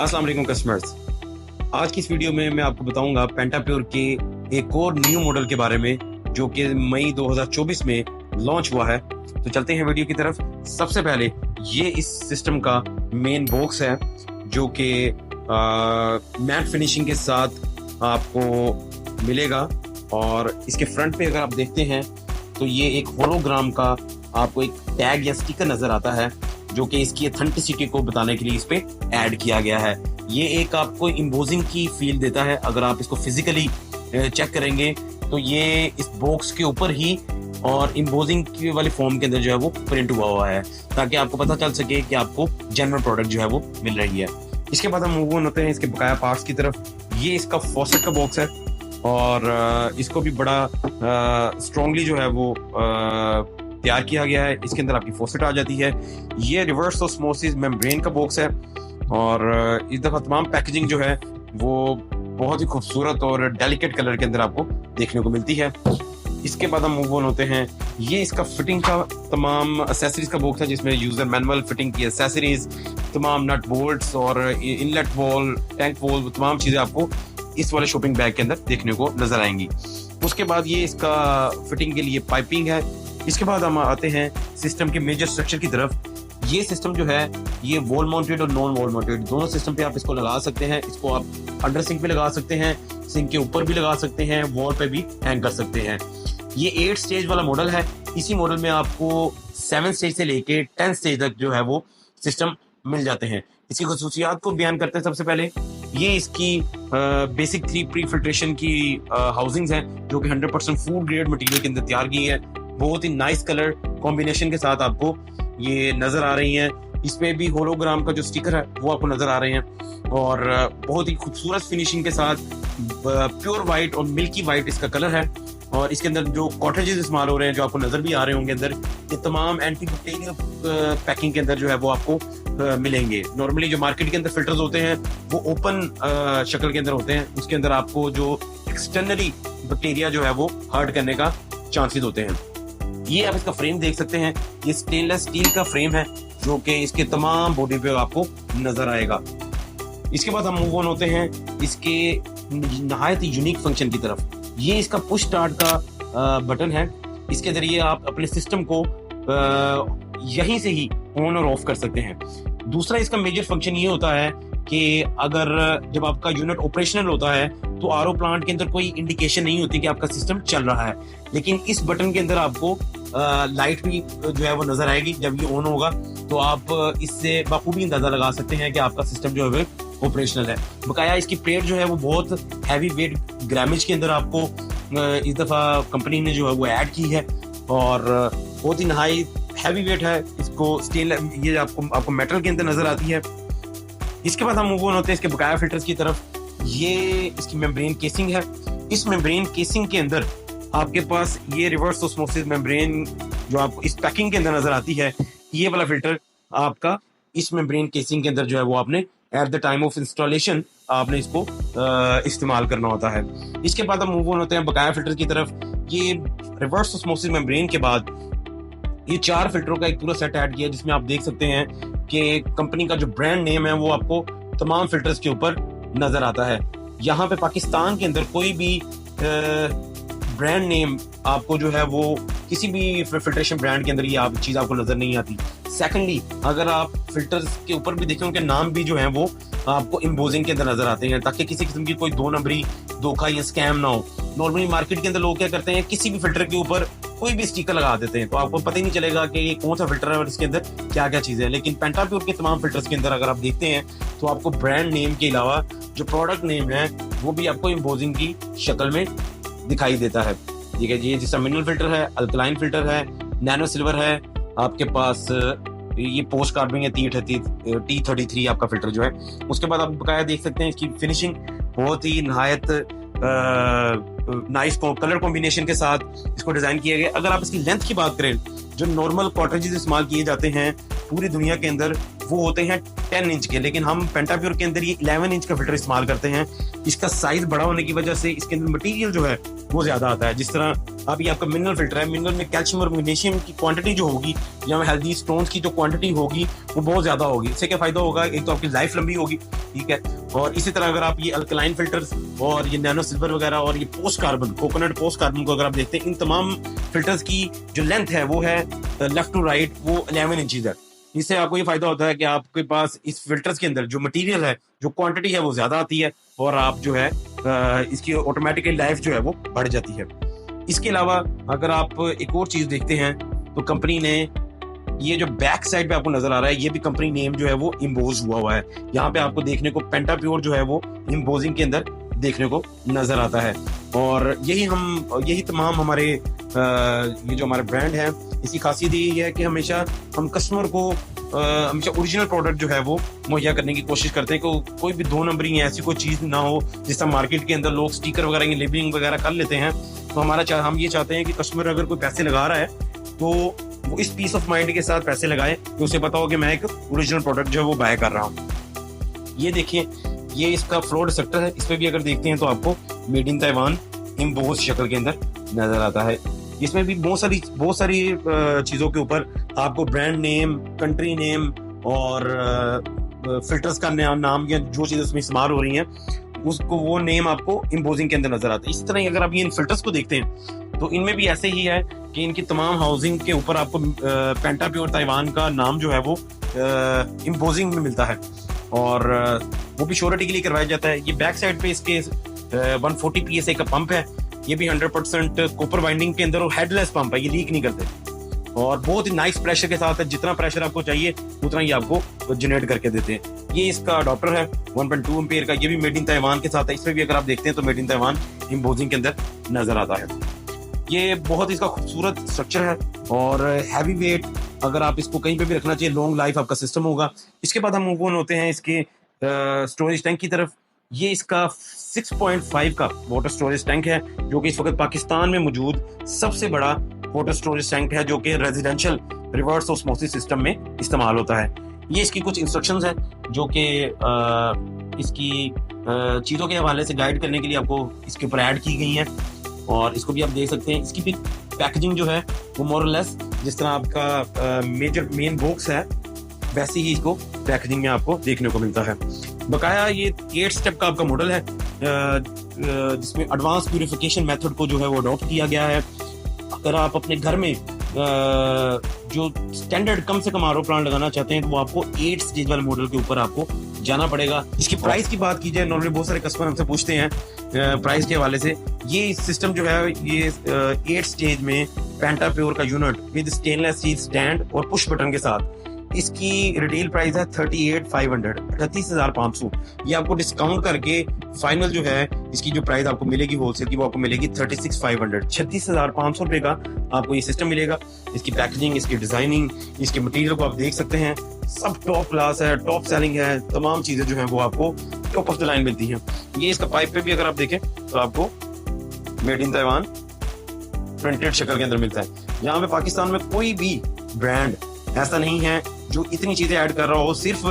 अस्सलाम वालेकुम कस्टमर्स। आज की इस वीडियो में मैं आपको बताऊंगा पेंटाप्योर के एक और न्यू मॉडल के बारे में जो कि मई 2024 में लॉन्च हुआ है। तो चलते हैं वीडियो की तरफ। सबसे पहले ये इस सिस्टम का मेन बॉक्स है जो कि मैट फिनिशिंग के साथ आपको मिलेगा, और इसके फ्रंट पे अगर आप देखते हैं तो ये एक होलोग्राम का आपको एक टैग या स्टिकर नजर आता है जो कि इसकी ऑथेंटिसिटी को बताने के लिए इस पे ऐड किया गया है। ये एक आपको इम्पोजिंग की फील देता है। अगर आप इसको फिजिकली चेक करेंगे तो ये इस बॉक्स के ऊपर ही और इम्पोजिंग वाले फॉर्म के अंदर जो है वो प्रिंट हुआ है, ताकि आपको पता चल सके कि आपको जनरल प्रोडक्ट जो है वो मिल रही है। इसके बाद हम मूव ऑन होते हैं इसके बकाया पार्ट्स की तरफ। ये इसका फॉसेट का बॉक्स है और इसको भी बड़ा स्ट्रॉन्गली जो है वो तैयार किया गया है। इसके अंदर आपकी फॉसेट आ जाती है। ये रिवर्स ऑस्मोसिस मेम्ब्रेन का बॉक्स है और इस दफा तमाम पैकेजिंग जो है वो बहुत ही खूबसूरत और डेलिकेट कलर के अंदर आपको देखने को मिलती है। इसके बाद हम मूव ऑन होते हैं। ये इसका फिटिंग का तमाम एसेसरीज का बॉक्स है जिसमें यूजर मैनुअल, फिटिंग की एसेसरीज, तमाम नट बोल्ट्स और इनलेट वॉल, टैंक वॉल, तमाम चीजें आपको इस वाले शॉपिंग बैग के अंदर देखने को नजर आएंगी। उसके बाद ये इसका फिटिंग के लिए पाइपिंग है। इसके बाद हम आते हैं सिस्टम के मेजर स्ट्रक्चर की तरफ। ये सिस्टम जो है ये वॉल माउंटेड और नॉन वॉल माउंटेड दोनों सिस्टम पे आप इसको लगा सकते हैं। इसको आप अंडर सिंक पे लगा सकते हैं, सिंक के ऊपर भी लगा सकते हैं, वॉल पे भी हैंग कर सकते हैं। ये 8 स्टेज वाला मॉडल है। इसी मॉडल में आपको 7 स्टेज से लेके 10 स्टेज तक जो है वो सिस्टम मिल जाते हैं। इसकी खसूसियात को बयान करते हैं। सबसे पहले ये इसकी बेसिक 3 प्री फिल्ट्रेशन की हाउसिंग्स हैं जो कि 100% फूड ग्रेड मटेरियल के अंदर तैयार की है। बहुत ही नाइस कलर कॉम्बिनेशन के साथ आपको ये नजर आ रही हैं। इसमें भी होलोग्राम का जो स्टिकर है वो आपको नजर आ रहे हैं और बहुत ही खूबसूरत फिनिशिंग के साथ प्योर वाइट और मिल्की वाइट इसका कलर है। और इसके अंदर जो कॉटरेजेस इस्तेमाल हो रहे हैं जो आपको नजर भी आ रहे होंगे अंदर, ये तमाम एंटी बैक्टीरियल पैकिंग के अंदर जो है वो आपको मिलेंगे। नॉर्मली जो मार्केट के अंदर फिल्टर्स होते हैं वो ओपन शक्ल के अंदर होते हैं, उसके अंदर आपको जो एक्सटर्नली बैक्टीरिया जो है वो हर्ट करने का चांसेस होते हैं। ये आप इसका फ्रेम देख सकते हैं। ये स्टेनलेस स्टील का फ्रेम है जो कि इसके तमाम बॉडी पे आपको नजर आएगा। इसके बाद हम मूव ऑन होते हैं इसके नहायत यूनिक फंक्शन की तरफ। ये इसका पुश स्टार्ट का बटन है। इसके जरिए आप अपने सिस्टम को यहीं से ही ऑन और ऑफ कर सकते हैं। दूसरा इसका मेजर फंक्शन ये होता है कि अगर जब आपका यूनिट ऑपरेशनल होता है तो आरओ प्लांट के अंदर कोई इंडिकेशन नहीं होती कि आपका सिस्टम चल रहा है, लेकिन इस बटन के अंदर आपको लाइट भी जो है वो नजर आएगी। जब ये ऑन होगा तो आप इससे बखूबी अंदाजा लगा सकते हैं कि आपका सिस्टम जो है वो ऑपरेशनल है। बकाया इसकी प्लेट जो है वो बहुत हैवी वेट ग्रामेज के अंदर आपको इस दफा कंपनी ने जो है वो ऐड की है और बहुत ही नहाई हैवी वेट है। इसको स्टील ये आपको मेटल के अंदर नजर आती है। इसके बाद हम मूव ऑन होते हैं इसके बकाया फिल्टर्स की तरफ। ये इसकी मेम्ब्रेन केसिंग है। इस मेम्ब्रेन केसिंग के अंदर आपके पास ये रिवर्स ऑस्मोसिस मेम्ब्रेन जो आपको इस पैकिंग के अंदर नजर आती है, ये वाला फिल्टर आपका इस मेम्ब्रेन केसिंग के अंदर जो है वो आपने at the time of installation आपने इसको इस्तेमाल करना होता है। इसके बाद हम मूव ऑन होते हैं बकाया फिल्टर की तरफ। ये रिवर्स ऑस्मोसिस मेम्ब्रेन के बाद ये 4 फिल्टरों का एक पूरा सेट ऐड किया जिसमें आप देख सकते हैं कि कंपनी का जो ब्रांड नेम है वो आपको तमाम फिल्टर्स के ऊपर नजर आता है। यहाँ पे पाकिस्तान के अंदर कोई भी ब्रांड नेम आपको जो है वो किसी भी फिल्ट्रेशन ब्रांड के अंदर ये चीज आपको नजर नहीं आती। सेकेंडली अगर आप फिल्टर्स के ऊपर भी देखें उनके नाम भी जो है वो आपको इम्पोजिंग के अंदर नजर आते हैं, ताकि किसी किस्म की कोई 2 नंबरी धोखा या स्कैम ना हो। नॉर्मली मार्केट के अंदर लोग क्या करते हैं, किसी भी फिल्टर के ऊपर कोई भी स्टिकर लगा देते हैं तो आपको पता ही नहीं चलेगा कि ये कौन सा फिल्टर है और इसके अंदर क्या क्या चीजें हैं। लेकिन पेंटाप्योर के तमाम फिल्टर्स के अंदर अगर आप देखते हैं तो आपको ब्रांड नेम के अलावा जो प्रोडक्ट नेम है वो भी आपको इम्पोजिंग की शक्ल में दिखाई देता है। ठीक है जी, जैसा मिनरल फिल्टर है, अल्कलाइन फिल्टर है, नैनो सिल्वर है, आपके पास ये पोस्ट कार्बिंग है, T33 आपका फिल्टर जो है। उसके बाद आप बकाया देख सकते हैं इसकी फिनिशिंग बहुत ही नहायत नाइस कलर कॉम्बिनेशन के साथ इसको डिजाइन किया गया। अगर आप इसकी लेंथ की बात करें, जो नॉर्मल कॉटरेजेस इस्तेमाल किए जाते हैं पूरी दुनिया के अंदर वो होते हैं 10 इंच के, लेकिन हम पेंटाप्योर के अंदर ये 11 इंच का फिल्टर इस्तेमाल करते हैं। इसका साइज बड़ा होने की वजह से इसके अंदर मटेरियल जो है वो ज्यादा आता है। जिस तरह अब ये आपका मिनरल फिल्टर है। मिनरल में कैल्शियम और मैग्नीशियम की क्वांटिटी जो होगी या हेल्दी स्टोन्स की जो क्वांटिटी होगी वो बहुत ज़्यादा होगी। इससे क्या फ़ायदा होगा, एक तो आपकी लाइफ लंबी होगी, ठीक है। और इसी तरह अगर आप ये अल्कलाइन फिल्टर्स और ये नैनो सिल्वर वगैरह और ये post carbon, coconut post carbon को अगर आप देखते हैं, इन तमाम फिल्टर्स की जो लेंथ है वो है लेफ्ट टू राइट वो 11 इंचज़ है। इससे आपको ये फायदा होता है कि आपके पास इस फिल्टर्स के अंदर जो मटेरियल है, जो क्वांटिटी है वो ज्यादा आती है और आप जो है इसकी ऑटोमेटिकली लाइफ जो है वो बढ़ जाती है। इसके अलावा अगर आप एक और चीज देखते हैं तो कंपनी ने ये जो बैक साइड पे आपको नजर आ रहा है, ये भी कंपनी नेम जो है वो इम्बोज हुआ है। यहाँ पे आपको देखने को पेंटाप्योर जो है वो इम्बोजिंग के अंदर देखने को नजर आता है। और यही तमाम हमारे ये जो हमारे ब्रांड है, इसकी खासियत यही है कि हमेशा हम कस्टमर को हमेशा ओरिजिनल प्रोडक्ट जो है वो मुहैया करने की कोशिश करते हैं। कोई भी दो नंबरी ऐसी कोई चीज़ ना हो जिस तरह मार्केट के अंदर लोग स्टिकर वगैरह की लेबलिंग वगैरह कर लेते हैं। तो हम ये चाहते हैं कि कस्टमर अगर कोई पैसे लगा रहा है तो वो इस पीस ऑफ माइंड के साथ पैसे लगाए कि उसे पता हो कि मैं एक ओरिजिनल प्रोडक्ट जो है वो बाय कर रहा हूँ। ये देखिए, ये इसका फ्लोर सेक्टर है। इस पर भी अगर देखते हैं तो आपको मेड इन ताइवान इम्बोज शक्ल के अंदर नजर आता है। इसमें भी बहुत सारी चीज़ों के ऊपर आपको ब्रांड नेम, कंट्री नेम और फिल्टर्स का नाम या जो चीज़ें उसमें इस्तेमाल हो रही हैं उसको वो नेम आपको इम्पोजिंग के अंदर नजर आता है। इसी तरह अगर आप ये इन फिल्टर्स को देखते हैं तो इनमें भी ऐसे ही है कि इनकी तमाम हाउसिंग के ऊपर आपको पेंटाप्योर ताइवान का नाम जो है वो इम्पोजिंग में मिलता है और वो भी श्योरिटी के लिए करवाया जाता है। ये बैक साइड पे इसके 140 PSI का पंप है। ये भी 100% कॉपर वाइंडिंग के अंदर और हेडलेस पंप है, ये लीक नहीं करते और बहुत ही नाइस प्रेशर के साथ है। जितना प्रेशर आपको चाहिए उतना ही आपको जनरेट करके देते हैं। ये इसका अडॉप्टर है 1.2 एम्पियर का, ये भी मेड इन ताइवान के साथ है। इसमें भी अगर आप देखते हैं तो मेड इन ताइवान इम्पोजिंग के अंदर नजर आता है। ये बहुत ही इसका खूबसूरत स्ट्रक्चर है और हैवी वेट, अगर आप इसको कहीं पे भी रखना चाहिए, लॉन्ग लाइफ आपका सिस्टम होगा। इसके बाद हम मूव ऑन होते हैं इसके स्टोरेज टैंक की तरफ। ये इसका 6.5 का वाटर स्टोरेज टैंक है जो कि इस वक्त पाकिस्तान में मौजूद सबसे बड़ा वाटर स्टोरेज टैंक है जो कि रेजिडेंशियल रिवर्स ऑस्मोसिस सिस्टम में इस्तेमाल होता है। ये इसकी कुछ इंस्ट्रक्शंस हैं जो कि इसकी चीज़ों के हवाले से गाइड करने के लिए आपको इसके ऊपर ऐड की गई हैं और इसको भी आप देख सकते हैं। इसकी भी पैकेजिंग जो है वो मोर और लेस जिस तरह आपका मेन बॉक्स है वैसे ही इसको पैकेजिंग में आपको देखने को मिलता है। बकाया ये 8 स्टेप का आपका मॉडल है जिसमें एडवांस प्यूरिफिकेशन मेथड को जो है वो अडॉप्ट किया गया है। अगर आप अपने घर में जो स्टैंडर्ड कम से कम आरओ प्लांट लगाना चाहते हैं तो वो आपको 8 स्टेज वाले मॉडल के ऊपर आपको जाना पड़ेगा। इसकी प्राइस की बात की जाए, नॉर्मली बहुत सारे कस्टमर हमसे पूछते हैं प्राइस के हवाले से। ये सिस्टम जो है ये 8 स्टेज में पेंटाप्योर का unit with stainless steel stand और पुश बटन के साथ इसकी रिटेल प्राइस है 38,500, 38,500। ये आपको डिस्काउंट करके फाइनल जो है इसकी जो प्राइस आपको मिलेगी होलसेल की वो आपको मिलेगी 36,500, 36,500 रुपए का आपको ये सिस्टम मिलेगा। इसकी पैकेजिंग, इसकी डिजाइनिंग, इसके मटेरियल को आप देख सकते हैं, सब टॉप क्लास है, टॉप सेलिंग है। तमाम चीजें जो है वो आपको टॉप ऑफ द लाइन मिलती हैं। ये इसका पाइप पे भी अगर आप देखें तो आपको मेड इन ताइवान प्रिंटेड शक्ल के अंदर मिलता है। यहाँ पे पाकिस्तान में कोई भी ब्रांड ऐसा नहीं है जो इतनी चीजें ऐड कर रहा हो सिर्फ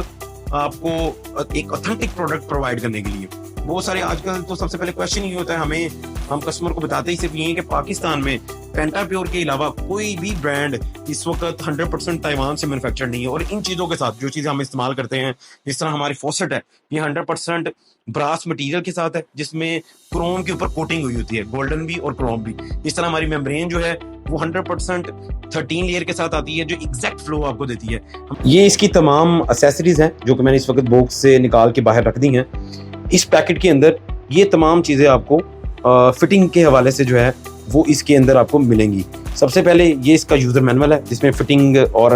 आपको एक ऑथेंटिक प्रोडक्ट प्रोवाइड करने के लिए। बहुत सारे आजकल तो सबसे पहले क्वेश्चन ये होता है हम कस्टमर को बताते ही सिर्फ ये कि पाकिस्तान में पेंटाप्योर के अलावा कोई भी ब्रांड इस वक्त 100% ताइवान से मैन्युफैक्चर नहीं है। और इन चीज़ों के साथ जो चीज़ें हम इस्तेमाल करते हैं, जिस तरह हमारी फॉसेट है, ये 100% ब्रास मटेरियल के साथ है जिसमें क्रोम के ऊपर कोटिंग हुई होती है, गोल्डन भी और क्रोम भी। इस तरह हमारी मेम्ब्रेन जो है वो 100% 13 लेयर के साथ आती है जो एग्जैक्ट फ्लो आपको देती है। ये इसकी तमाम एक्सेसरीज हैं जो कि मैंने इस वक्त बॉक्स से निकाल के बाहर रख दी हैं। इस पैकेट के अंदर ये तमाम चीज़ें आपको फिटिंग के हवाले से जो है वो इसके अंदर आपको मिलेंगी। सबसे पहले ये इसका यूज़र मैनुअल है जिसमें फिटिंग और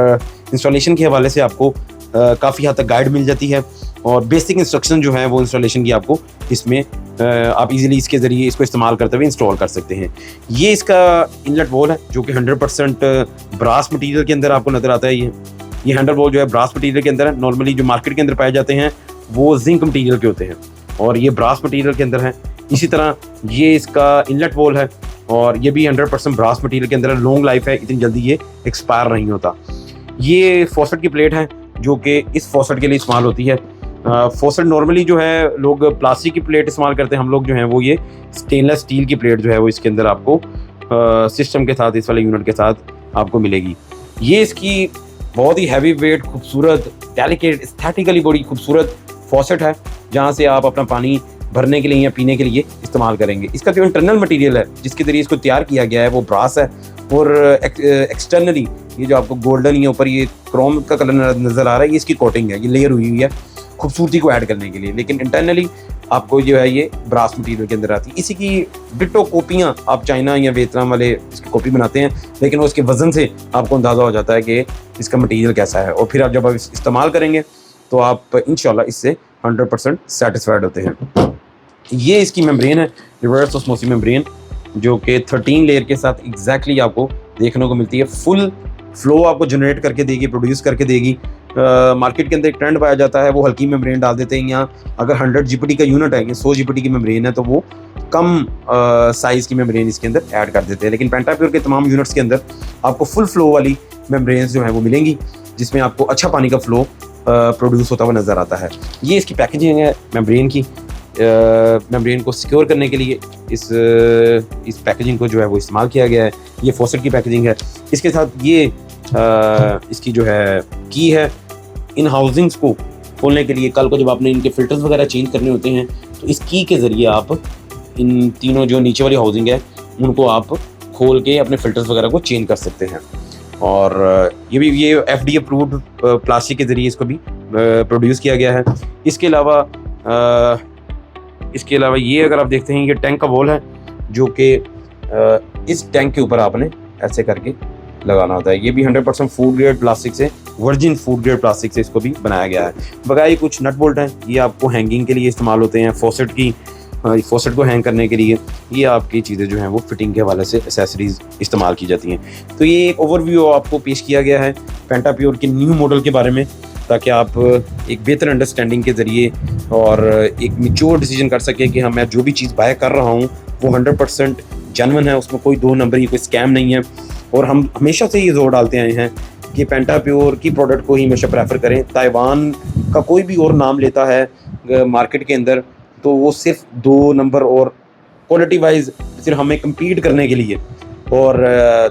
इंस्टॉलेशन के हवाले से आपको काफ़ी हद तक गाइड मिल जाती है और बेसिक इंस्ट्रक्शन जो है वो इंस्टॉलेशन की आपको इसमें आप इजीली इसके ज़रिए इसको इस्तेमाल करते हुए इंस्टॉल कर सकते हैं। ये इसका इनलेट वॉल है जो कि 100% ब्रास मटेरियल के अंदर आपको नज़र आता है। ये हैंडल वॉल जो है ब्रास मटेरियल के अंदर है। नॉर्मली जो मार्केट के अंदर पाए जाते हैं वो जिंक मटेरियल के होते हैं और ये ब्रास मटेरियल के अंदर है। इसी तरह ये इसका इनलेट वॉल है और ये भी 100% ब्रास मटेरियल के अंदर है। लॉन्ग लाइफ है, इतनी जल्दी ये एक्सपायर नहीं होता। ये फॉसेट की प्लेट है जो कि इस फॉसेट के लिए इस्तेमाल होती है। फॉसेट नॉर्मली जो है लोग प्लास्टिक की प्लेट इस्तेमाल करते हैं, हम लोग जो है वो ये स्टेनलेस स्टील की प्लेट जो है वो इसके अंदर आपको सिस्टम के साथ, इस वाले यूनिट के साथ आपको मिलेगी। ये इसकी बहुत ही हैवी वेट, खूबसूरत, डेलिकेट, एस्थेटिकली बड़ी खूबसूरत फॉसेट है, जहाँ से आप अपना पानी भरने के लिए या पीने के लिए इस्तेमाल करेंगे। इसका जो इंटरनल मटेरियल है जिसके ज़रिए इसको तैयार किया गया है वो ब्रास है, और एक्सटर्नली ये जो आपको गोल्डन या ऊपर ये क्रोम का कलर नज़र आ रहा है, ये इसकी कोटिंग है, ये लेयर हुई हुई है खूबसूरती को ऐड करने के लिए। लेकिन इंटरनली आपको जो है ये ब्रास मटेरियल के अंदर आती है। इसी की डिट्टो कॉपियाँ आप चाइना या वियतनाम वाले इसकी कॉपी बनाते हैं, लेकिन उसके वज़न से आपको अंदाज़ा हो जाता है कि इसका मटेरियल कैसा है, और फिर आप जब आप इस्तेमाल करेंगे तो आप इंशाल्लाह इससे 100% सेटिस्फाइड होते हैं। ये इसकी मेम्ब्रेन है, रिवर्स ऑस्मोसिस मेम्ब्रेन, जो कि 13 लेयर के साथ एग्जैक्टली आपको देखने को मिलती है। फुल फ्लो आपको जनरेट करके देगी, प्रोड्यूस करके देगी। मार्केट के अंदर एक ट्रेंड पाया जाता है, वो हल्की मेम्ब्रेन डाल देते हैं, या अगर 100 जीपीटी का यूनिट है, 100 जीपीटी की मेम्ब्रेन है, तो वो कम साइज़ की मेम्ब्रेन इसके अंदर ऐड कर देते हैं। लेकिन पेंटाप्योर के तमाम यूनिट्स के अंदर आपको फुल फ्लो वाली मेम्ब्रेन्स जो है वो मिलेंगी, जिसमें आपको अच्छा पानी का फ्लो प्रोड्यूस होता हुआ नज़र आता है। ये इसकी पैकेजिंग है मेम्ब्रेन की। मेम्ब्रेन को सिक्योर करने के लिए इस पैकेजिंग को जो है वो इस्तेमाल किया गया है। ये फॉसेट की पैकेजिंग है। इसके साथ ये इसकी जो है की है। इन हाउसिंग्स को खोलने के लिए कल को जब आपने इनके फ़िल्टर्स वगैरह चेंज करने होते हैं, तो इस की के ज़रिए आप इन तीनों जो नीचे वाली हाउसिंग है उनको आप खोल के अपने फ़िल्टर्स वगैरह को चेंज कर सकते हैं। और ये FDA अप्रूव्ड प्लास्टिक के ज़रिए इसको भी प्रोड्यूस किया गया है। इसके अलावा ये अगर आप देखते हैं, ये टैंक का वॉल है, जो कि इस टैंक के ऊपर आपने ऐसे करके लगाना होता है। ये भी 100% फूड ग्रेड प्लास्टिक से, वर्जिन फूड ग्रेड प्लास्टिक से इसको भी बनाया गया है। बगैर कुछ नट बोल्ट हैं, ये आपको हैंगिंग के लिए इस्तेमाल होते हैं, फॉसेट को हैंग करने के लिए। ये आपकी चीज़ें जो हैं वो फिटिंग के हवाले से एक्सेसरीज इस्तेमाल की जाती हैं। तो ये एक ओवरव्यू आपको पेश किया गया है पेंटाप्योर के न्यू मॉडल के बारे में, ताकि आप एक बेहतर अंडरस्टैंडिंग के ज़रिए और एक मैच्योर डिसीजन कर सकें कि हाँ, मैं जो भी चीज़ बाय कर रहा हूँ वो 100% जेन्युइन है, उसमें कोई दो नंबरी, कोई स्कैम नहीं है। और हम हमेशा से ये जोर डालते आए हैं कि पेंटाप्योर की प्रोडक्ट को ही हमेशा प्रेफर करें। ताइवान का कोई भी और नाम लेता है मार्केट के अंदर, तो वो सिर्फ 2 नंबर और क्वालिटी वाइज सिर्फ हमें कम्पीट करने के लिए और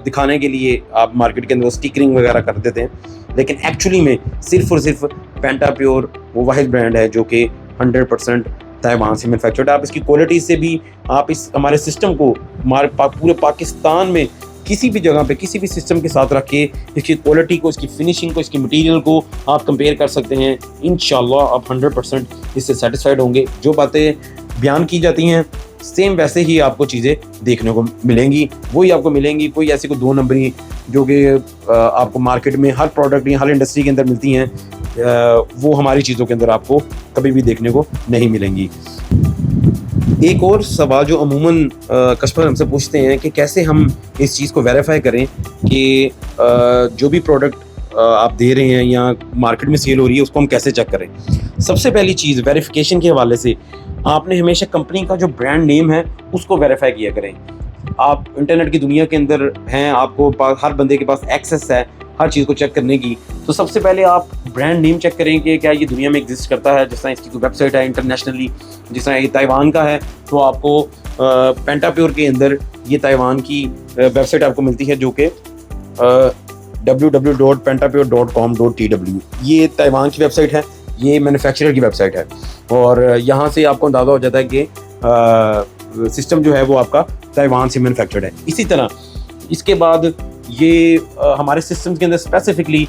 दिखाने के लिए आप मार्केट के अंदर स्टिकरिंग वगैरह कर देते हैं। लेकिन एक्चुअली में सिर्फ और सिर्फ पेंटाप्योर वो वाहिद ब्रांड है जो कि 100% ताइवान से मैन्युफैक्चर्ड है। आप इसकी क्वालिटी से भी, आप इस हमारे सिस्टम को पूरे पाकिस्तान में किसी भी जगह पे किसी भी सिस्टम के साथ रख के इसकी क्वालिटी को, इसकी फिनिशिंग को, इसकी मटेरियल को आप कंपेयर कर सकते हैं। इंशाल्लाह आप 100% इससे सेटिस्फाइड होंगे। जो बातें बयान की जाती हैं सेम वैसे ही आपको चीज़ें देखने को मिलेंगी, वही आपको मिलेंगी। कोई ऐसी कोई 2 नंबरी जो कि आपको मार्केट में हर प्रोडक्ट या हर इंडस्ट्री के अंदर मिलती हैं, वो हमारी चीज़ों के अंदर आपको कभी भी देखने को नहीं मिलेंगी। एक और सवाल जो अमूमन कस्टमर हमसे पूछते हैं कि कैसे हम इस चीज़ को वेरीफाई करें कि जो भी प्रोडक्ट आप दे रहे हैं या मार्केट में सेल हो रही है उसको हम कैसे चेक करें। सबसे पहली चीज़ वेरिफिकेशन के हवाले से आपने हमेशा कंपनी का जो ब्रांड नेम है उसको वेरीफाई किया करें। आप इंटरनेट की दुनिया के अंदर हैं, आपको हर बंदे के पास एक्सेस है हर चीज़ को चेक करने की। तो सबसे पहले आप ब्रांड नेम चेक करें कि क्या ये दुनिया में एग्जिस्ट करता है। जिस तरह इसकी कोई वेबसाइट है इंटरनेशनली, जिस तरह ये ताइवान का है, तो आपको पेंटाप्योर के अंदर ये ताइवान की वेबसाइट आपको मिलती है जो कि www.pentapure.com.tw। ये ताइवान की वेबसाइट है, ये मैन्युफैक्चरर की वेबसाइट है, और यहाँ से आपको अंदाज़ा हो जाता है कि सिस्टम जो है वो आपका ताइवान से मैन्युफैक्चर्ड है। इसी तरह इसके बाद ये हमारे सिस्टम के अंदर स्पेसिफिकली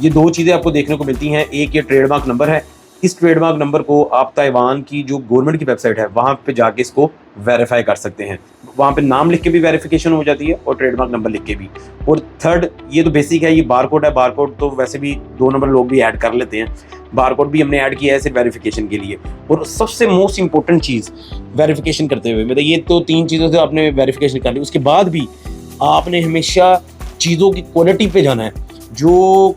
ये 2 चीज़ें आपको देखने को मिलती हैं। एक ये ट्रेडमार्क नंबर है। इस ट्रेडमार्क नंबर को आप ताइवान की जो गवर्नमेंट की वेबसाइट है वहाँ पे जाके इसको वेरीफाई कर सकते हैं। वहाँ पे नाम लिख के भी वेरिफिकेशन हो जाती है और ट्रेडमार्क नंबर लिख के भी। और थर्ड, ये तो बेसिक है, ये बारकोड है। बारकोड तो वैसे भी 2 नंबर लोग भी ऐड कर लेते हैं, बारकोड भी हमने ऐड किया है सिर्फ वेरिफिकेशन के लिए। और सबसे मोस्ट इंपॉर्टेंट चीज़ वेरिफिकेशन करते हुए, मतलब ये तो 3 चीज़ों से आपने वेरिफिकेशन कर ली, उसके बाद भी आपने हमेशा चीज़ों की क्वालिटी पे जाना है। जो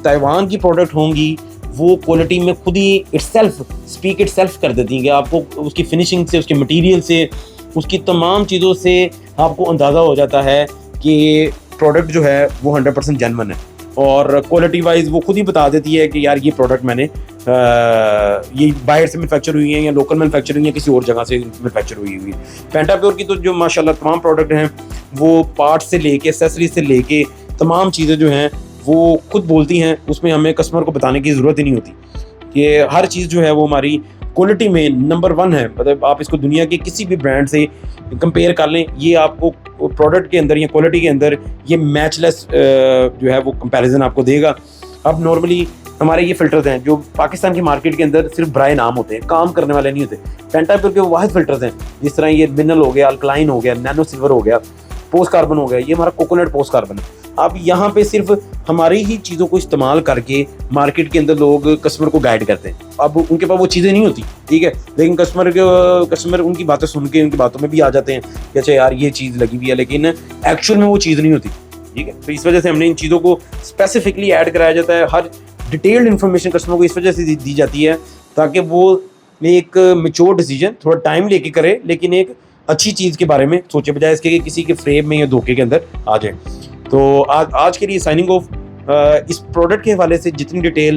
ताइवान की प्रोडक्ट होंगी वो क्वालिटी में खुद ही स्पीक इटसेल्फ कर देती हैं कि आपको उसकी फिनिशिंग से, उसके मटेरियल से, उसकी तमाम चीज़ों से आपको अंदाज़ा हो जाता है कि प्रोडक्ट जो है वो 100% जेन्युइन है। और क्वालिटी वाइज वो खुद ही बता देती है कि यार ये प्रोडक्ट मैंने ये बाहर से मैनुफैक्चर हुई है या लोकल मैनुफैक्चर हुई है, किसी और जगह से मैनुफैक्चर हुई है। पेंटाप्योर की तो जो माशाल्लाह तमाम प्रोडक्ट हैं वो पार्ट से लेके एक्सेसरीज से लेके तमाम चीज़ें जो हैं वो खुद बोलती हैं, उसमें हमें कस्टमर को बताने की ज़रूरत ही नहीं होती कि हर चीज़ जो है वो हमारी क्वालिटी में नंबर 1 है। मतलब आप इसको दुनिया के किसी भी ब्रांड से कंपेयर कर लें, ये आपको प्रोडक्ट के अंदर या क्वालिटी के अंदर ये मैचलेस जो है वो कंपैरिजन आपको देगा। अब नॉर्मली हमारे ये फ़िल्टर्स हैं जो पाकिस्तान की मार्केट के अंदर सिर्फ बराए नाम होते हैं, काम करने वाले नहीं होते। पेंटाप्योर के वो वाहिद फ़िल्टर्स हैं, जिस तरह ये मिनरल हो गया, अल्कलाइन हो गया, नैनो सिल्वर हो गया, पोस्ट कार्बन हो गया, ये हमारा कोकोनट पोस्ट कार्बन है। अब यहाँ पे सिर्फ हमारी ही चीज़ों को इस्तेमाल करके मार्केट के अंदर लोग कस्टमर को गाइड करते हैं। अब उनके पास वो चीज़ें नहीं होती, ठीक है, लेकिन कस्टमर उनकी बातें सुन के उनकी बातों में भी आ जाते हैं कि अच्छा यार ये चीज़ लगी हुई है, लेकिन एक्चुअल में वो चीज़ नहीं होती, ठीक है। तो इस वजह से हमने इन चीज़ों को स्पेसिफिकली ऐड कराया जाता है। हर डिटेल्ड इन्फॉर्मेशन कस्टमर को इस वजह से दी जाती है ताकि वो एक मैच्योर डिसीजन थोड़ा टाइम लेके करे, लेकिन एक अच्छी चीज़ के बारे में सोचे, बजाय इसके कि किसी के फ्रेम में या धोखे के अंदर आ जाए। तो आज के लिए साइनिंग ऑफ। इस प्रोडक्ट के हवाले से जितनी डिटेल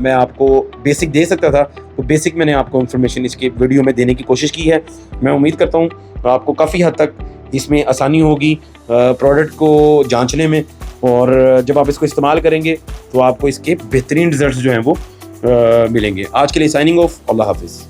मैं आपको बेसिक दे सकता था तो बेसिक मैंने आपको इन्फॉर्मेशन इसके वीडियो में देने की कोशिश की है। मैं उम्मीद करता हूँ आपको काफ़ी हद तक इसमें आसानी होगी प्रोडक्ट को जांचने में, और जब आप इसको इस्तेमाल करेंगे तो आपको इसके बेहतरीन रिजल्ट्स जो हैं वो मिलेंगे। आज के लिए साइनिंग ऑफ। अल्लाह हाफिज़।